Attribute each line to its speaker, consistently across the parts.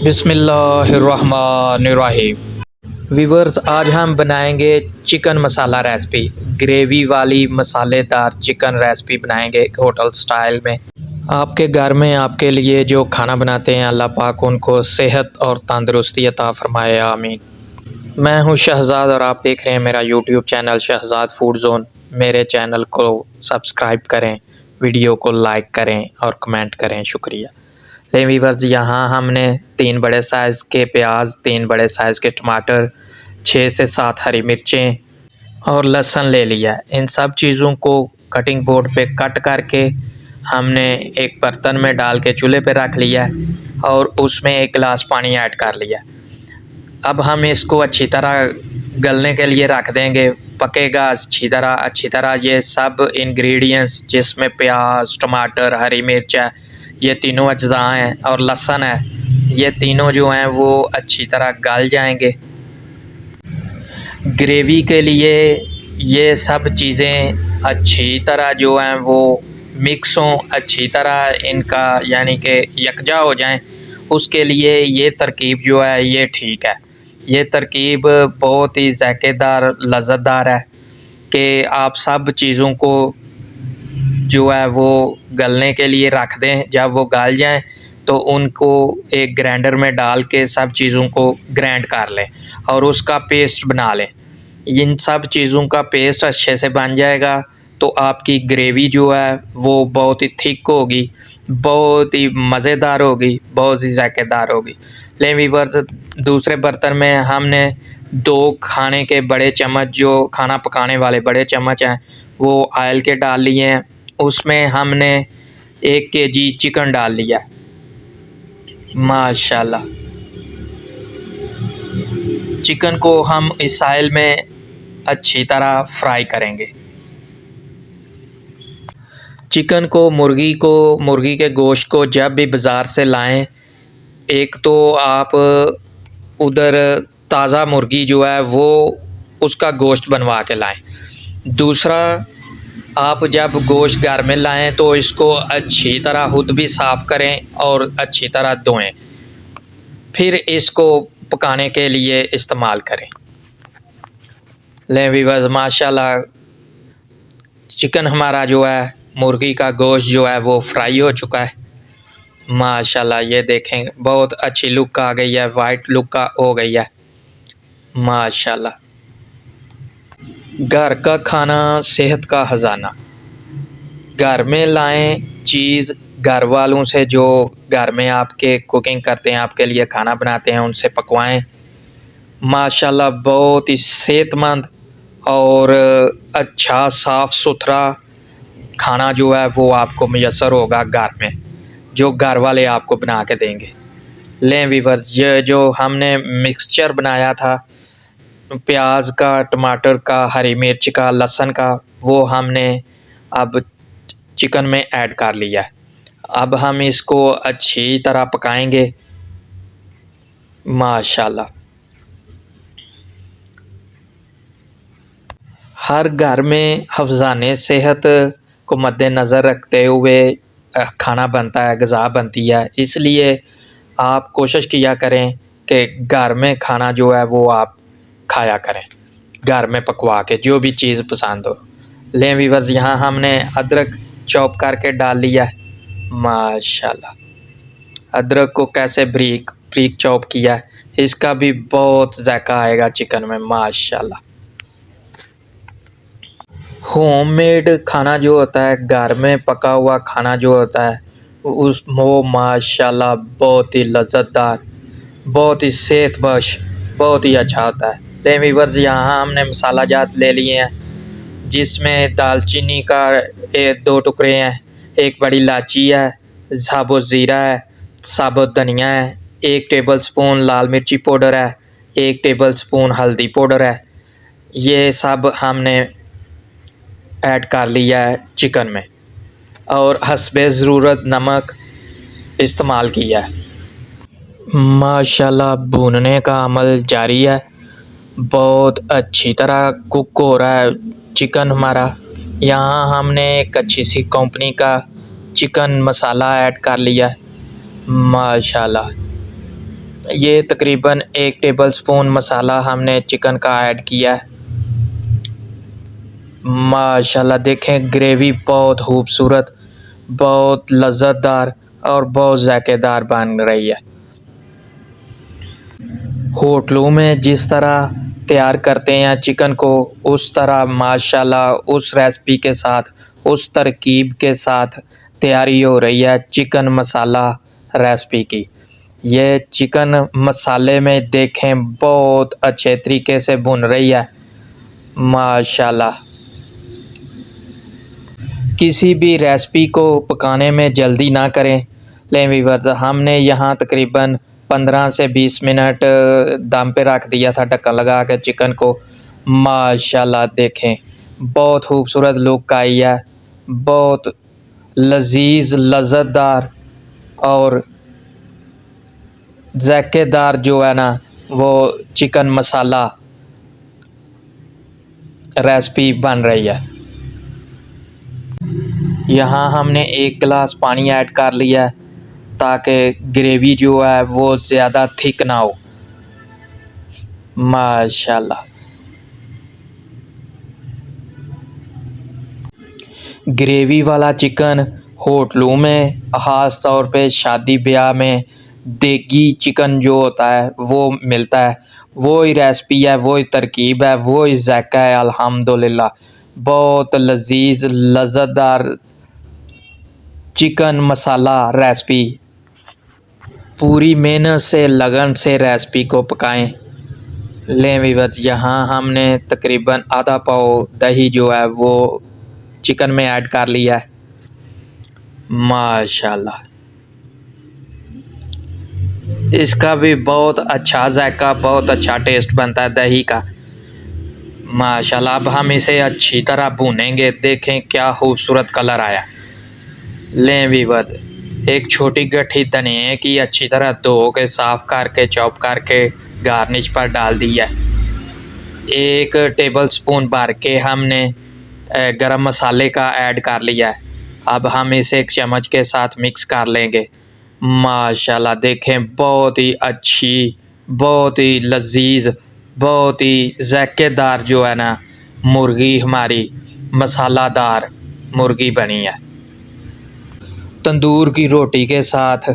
Speaker 1: बिस्मिल्लाहिर्रहमानिर्रहीम। वीवर्स, आज हम बनाएंगे चिकन मसाला रेसिपी। ग्रेवी वाली मसालेदार चिकन रेसिपी बनाएंगे होटल स्टाइल में। आपके घर में आपके लिए जो खाना बनाते हैं, अल्लाह पाक उनको सेहत और तंदुरुस्ती अता फरमाए, आमीन। मैं हूं शहजाद और आप देख रहे हैं मेरा YouTube channel Shahzad food zone. मेरे चैनल को सब्सक्राइब करें, वीडियो को लाइक करें और कमेंट करें, शुक्रिया। ले वीवर्स, यहाँ हमने 3 बड़े साइज़ के प्याज, 3 बड़े साइज़ के टमाटर, 6 से 7 हरी मिर्चें और लहसुन ले लिया। इन सब चीज़ों को कटिंग बोर्ड पे कट करके हमने एक बर्तन में डाल के चूल्हे पे रख लिया और उसमें 1 गिलास पानी ऐड कर लिया। अब हम इसको अच्छी तरह गलने के लिए रख देंगे, पकेगा अच्छी तरह ये सब इंग्रेडिएंट्स जिसमें प्याज, टमाटर, हरी मिर्च है, ये तीनों अज्जा हैं और लहसुन है, ये तीनों जो हैं वो अच्छी तरह गल जाएंगे। ग्रेवी के लिए ये सब चीज़ें अच्छी तरह जो हैं वो मिक्स हों, अच्छी तरह इनका यानी कि यकजा हो जाएं, उसके लिए ये तरकीब जो है ये ठीक है। ये तरकीब बहुत ही ज़ायकेदार, लज़्ज़तदार है कि आप सब चीज़ों को जो है वो गलने के लिए रख दें। जब वो गल जाएं तो उनको एक ग्राइंडर में डाल के सब चीज़ों को ग्राइंड कर लें और उसका पेस्ट बना लें। इन सब चीज़ों का पेस्ट अच्छे से बन जाएगा तो आपकी ग्रेवी जो है वो बहुत ही थिक होगी, बहुत ही मज़ेदार होगी, बहुत ही ज़ायकेदार होगी। लें वीवर्स, दूसरे बर्तन में हमने 2 खाने के बड़े चम्मच, जो खाना पकाने वाले बड़े चम्मच हैं, वो ऑयल के डाल लिए हैं। उसमें हमने 1 केजी चिकन डाल लिया। माशाल्लाह, चिकन को हम इस ऑयल में अच्छी तरह फ्राई करेंगे। चिकन को, मुर्गी के गोश्त को जब भी बाज़ार से लाएं, एक तो आप उधर ताज़ा मुर्गी जो है वो उसका गोश्त बनवा के लाएं। दूसरा, आप जब गोश्त घर में लाएं तो इसको अच्छी तरह खुद भी साफ़ करें और अच्छी तरह धोएं, फिर इसको पकाने के लिए इस्तेमाल करें। लें वीवर्स, माशाल्लाह चिकन हमारा जो है, मुर्गी का गोश्त जो है वो फ्राई हो चुका है। माशाल्लाह, ये देखें बहुत अच्छी लुक आ गई है, वाइट लुक का हो गई है। माशाल्लाह, घर का खाना सेहत का ख़जाना। घर में लाएं चीज़, घर वालों से जो घर में आपके कुकिंग करते हैं, आपके लिए खाना बनाते हैं, उनसे पकवाएं। माशाल्लाह बहुत ही सेहतमंद और अच्छा साफ़ सुथरा खाना जो है वो आपको मैसर होगा घर में, जो घर वाले आपको बना के देंगे। लें वीवर्स, ये जो हमने मिक्सचर बनाया था प्याज का, टमाटर का, हरी मिर्च का, लहसुन का, वो हमने अब चिकन में ऐड कर लिया है। अब हम इसको अच्छी तरह पकाएंगे। माशाल्लाह, हर घर में हफ्ज़ाने सेहत को मद्देनज़र रखते हुए खाना बनता है, ग़िज़ा बनती है। इसलिए आप कोशिश किया करें कि घर में खाना जो है वो आप खाया करें, घर में पकवा के, जो भी चीज़ पसंद हो। लें वीवर्स, यहाँ हमने अदरक चॉप करके डाल लिया है। माशाल्लाह, अदरक को कैसे बारीक बारीक चॉप किया है, इसका भी बहुत जायका आएगा चिकन में। माशाल्लाह, होममेड खाना जो होता है, घर में पका हुआ खाना जो होता है, वो माशाल्लाह बहुत ही लज़्ज़तदार, बहुत ही सेहतबख्श, बहुत ही अच्छा होता है। लें वीवर्स, यहाँ हमने मसाला जात ले लिए हैं, जिसमें दालचीनी का 2 टुकड़े हैं, 1 बड़ी इलायची है, साबुत ज़ीरा है, साबुत धनिया है, 1 टेबलस्पून लाल मिर्ची पाउडर है, 1 टेबलस्पून हल्दी पाउडर है। ये सब हमने ऐड कर लिया है चिकन में और हस्बे ज़रूरत नमक इस्तेमाल किया है। माशाल्लाह, भूनने का अमल जारी है, बहुत अच्छी तरह कुक हो रहा है चिकन हमारा। यहाँ हमने एक अच्छी सी कंपनी का चिकन मसाला ऐड कर लिया है। माशाल्लाह, ये तकरीबन 1 टेबलस्पून मसाला हमने चिकन का ऐड किया है। माशाल्लाह देखें ग्रेवी बहुत खूबसूरत, बहुत लज़्ज़तदार और बहुत ज़ायकेदार बन रही है। होटलों में जिस तरह तैयार करते हैं चिकन को, उस तरह माशाल्लाह उस रेसिपी के साथ, उस तरकीब के साथ तैयारी हो रही है चिकन मसाला रेसिपी की। ये चिकन मसाले में देखें बहुत अच्छे तरीके से भुन रही है माशाल्लाह। किसी भी रेसिपी को पकाने में जल्दी ना करें। लें व्यूअर्स, हमने यहाँ तकरीबन 15 से 20 मिनट दम पे रख दिया था ढक्कन लगा के चिकन को। माशाल्लाह देखें बहुत खूबसूरत लुक आई है, बहुत लजीज लज़्ज़तदार और ज़ायकेदार जो है ना वो चिकन मसाला रेसिपी बन रही है। यहाँ हमने 1 गिलास पानी ऐड कर लिया है ताकि ग्रेवी जो है वो ज़्यादा थिक ना हो। माशाल्लाह ग्रेवी वाला चिकन होटलों में ख़ास तौर पे शादी ब्याह में देगी चिकन जो होता है वो मिलता है। वो ही रेसिपी है, वो ही तरकीब है, वो ही ज़ायका है अल्हम्दुलिल्लाह। बहुत लजीज लज़्ज़तदार चिकन मसाला रेसिपी। पूरी मेहनत से लगन से रेसिपी को पकाएं। लें व्यूअर्स, यहाँ हमने तकरीबन आधा पाव दही जो है वो चिकन में ऐड कर लिया है। माशाल्लाह इसका भी बहुत अच्छा जायका, बहुत अच्छा टेस्ट बनता है दही का। माशाल्लाह अब हम इसे अच्छी तरह भूनेंगे। देखें क्या खूबसूरत कलर आया। लें व्यूअर्स, एक छोटी गट्ठी धनिए की अच्छी तरह धो के साफ़ करके चॉप करके गार्निश पर डाल दिया। 1 टेबलस्पून भर के हमने गरम मसाले का ऐड कर लिया है। अब हम इसे एक चम्मच के साथ मिक्स कर लेंगे। माशाल्लाह देखें बहुत ही अच्छी, बहुत ही लजीज, बहुत ही ज़ायकेदार जो है ना मुर्गी हमारी मसालादार मुर्गी बनी है। तंदूर की रोटी के साथ,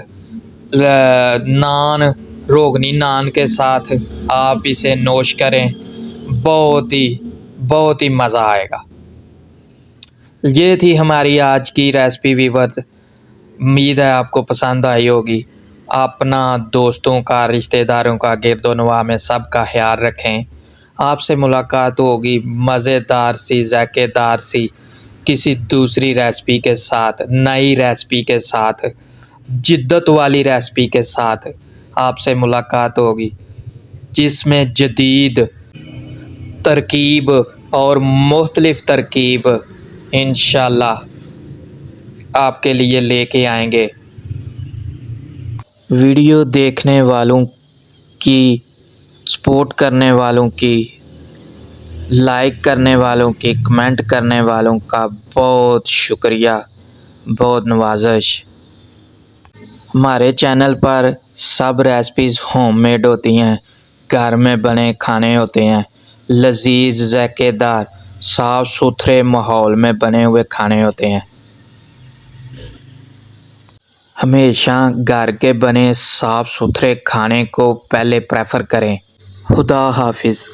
Speaker 1: नान, रोगनी नान के साथ आप इसे नोश करें, बहुत ही मज़ा आएगा। ये थी हमारी आज की रेसिपी व्यूअर्स। उम्मीद है आपको पसंद आई होगी। अपना, दोस्तों का, रिश्तेदारों का, गिरदोनवा में सबका ख्याल रखें। आपसे मुलाकात होगी मज़ेदार सी, ज़ायकेदार सी किसी दूसरी रेसिपी के साथ, नई रेसिपी के साथ, जिद्दत वाली रेसिपी के साथ आपसे मुलाकात होगी जिसमें जदीद तरकीब और मुख्तलिफ़ तरकीब इंशाल्लाह आपके लिए लेके आएंगे। वीडियो देखने वालों की, सपोर्ट करने वालों की, लाइक करने वालों की, कमेंट करने वालों का बहुत शुक्रिया, बहुत नवाजिश। हमारे चैनल पर सब रेसिपीज़ होममेड होती हैं, घर में बने खाने होते हैं, लजीज, ज़ायकेदार, साफ़ सुथरे माहौल में बने हुए खाने होते हैं। हमेशा घर के बने साफ़ सुथरे खाने को पहले प्रेफर करें। खुदा हाफिज़।